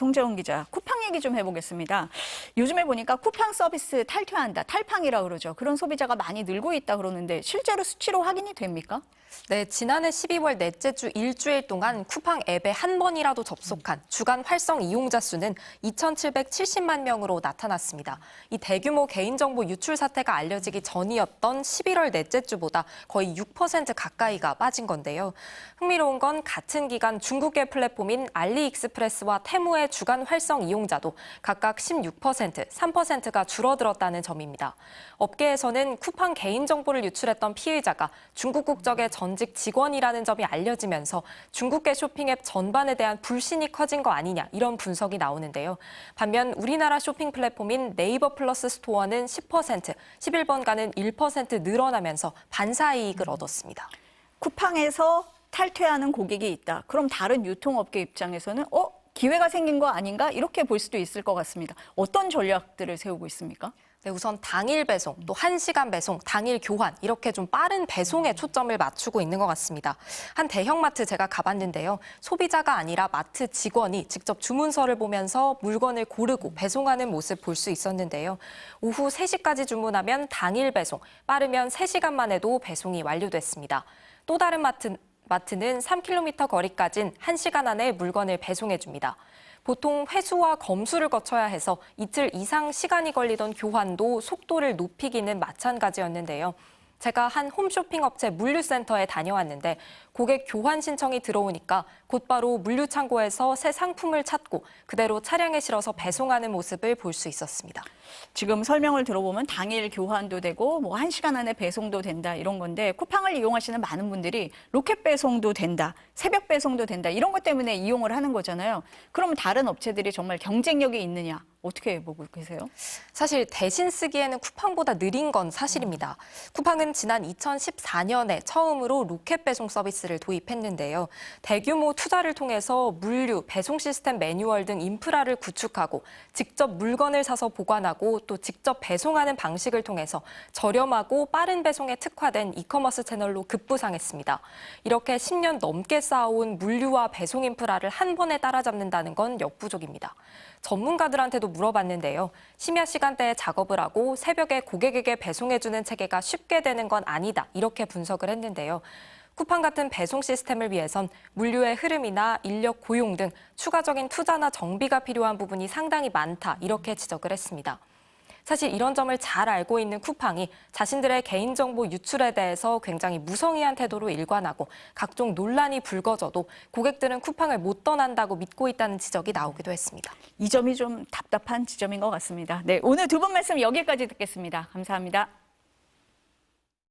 송재원 기자, 쿠팡 얘기 좀 해보겠습니다. 요즘에 보니까 쿠팡 서비스 탈퇴한다, 탈팡이라고 그러죠. 그런 소비자가 많이 늘고 있다 그러는데 실제로 수치로 확인이 됩니까? 네, 지난해 12월 넷째 주 일주일 동안 쿠팡 앱에 한 번이라도 접속한 주간 활성 이용자 수는 2,770만 명으로 나타났습니다. 이 대규모 개인정보 유출 사태가 알려지기 전이었던 11월 넷째 주보다 거의 6% 가까이가 빠진 건데요. 흥미로운 건 같은 기간 중국계 플랫폼인 알리익스프레스와 테무의 주간 활성 이용자도 각각 16%, 3%가 줄어들었다는 점입니다. 업계에서는 쿠팡 개인정보를 유출했던 피의자가 중국 국적의 전직 직원이라는 점이 알려지면서 중국계 쇼핑앱 전반에 대한 불신이 커진 거 아니냐 이런 분석이 나오는데요. 반면 우리나라 쇼핑 플랫폼인 네이버 플러스 스토어는 10%, 11번가는 1% 늘어나면서 반사이익을 얻었습니다. 쿠팡에서 탈퇴하는 고객이 있다. 그럼 다른 유통업계 입장에서는 기회가 생긴 거 아닌가? 이렇게 볼 수도 있을 것 같습니다. 어떤 전략들을 세우고 있습니까? 네, 우선 당일 배송, 또 1시간 배송, 당일 교환 이렇게 좀 빠른 배송에 초점을 맞추고 있는 것 같습니다. 한 대형마트 제가 가봤는데요. 소비자가 아니라 마트 직원이 직접 주문서를 보면서 물건을 고르고 배송하는 모습 볼 수 있었는데요. 오후 3시까지 주문하면 당일 배송, 빠르면 3시간 만에도 배송이 완료됐습니다. 또 다른 마트는 3km 거리까진 1시간 안에 물건을 배송해줍니다. 보통 회수와 검수를 거쳐야 해서 이틀 이상 시간이 걸리던 교환도 속도를 높이기는 마찬가지였는데요. 제가 한 홈쇼핑 업체 물류센터에 다녀왔는데 고객 교환 신청이 들어오니까 곧바로 물류창고에서 새 상품을 찾고 그대로 차량에 실어서 배송하는 모습을 볼 수 있었습니다. 지금 설명을 들어보면 당일 교환도 되고 1시간 안에 배송도 된다 이런 건데 쿠팡을 이용하시는 많은 분들이 로켓 배송도 된다, 새벽 배송도 된다 이런 것 때문에 이용을 하는 거잖아요. 그러면 다른 업체들이 정말 경쟁력이 있느냐? 어떻게 보고 계세요? 사실 대신 쓰기에는 쿠팡보다 느린 건 사실입니다. 쿠팡은 지난 2014년에 처음으로 로켓 배송 서비스를 도입했는데요. 대규모 투자를 통해서 물류, 배송 시스템 매뉴얼 등 인프라를 구축하고 직접 물건을 사서 보관하고 또 직접 배송하는 방식을 통해서 저렴하고 빠른 배송에 특화된 이커머스 채널로 급부상했습니다. 이렇게 10년 넘게 쌓아온 물류와 배송 인프라를 한 번에 따라잡는다는 건 역부족입니다. 전문가들한테도 물어봤는데요. 심야 시간대에 작업을 하고 새벽에 고객에게 배송해주는 체계가 쉽게 되는 건 아니다. 이렇게 분석을 했는데요. 쿠팡 같은 배송 시스템을 위해선 물류의 흐름이나 인력 고용 등 추가적인 투자나 정비가 필요한 부분이 상당히 많다. 이렇게 지적을 했습니다. 사실 이런 점을 잘 알고 있는 쿠팡이 자신들의 개인정보 유출에 대해서 굉장히 무성의한 태도로 일관하고 각종 논란이 불거져도 고객들은 쿠팡을 못 떠난다고 믿고 있다는 지적이 나오기도 했습니다. 이 점이 좀 답답한 지점인 것 같습니다. 네, 오늘 두 분 말씀 여기까지 듣겠습니다. 감사합니다.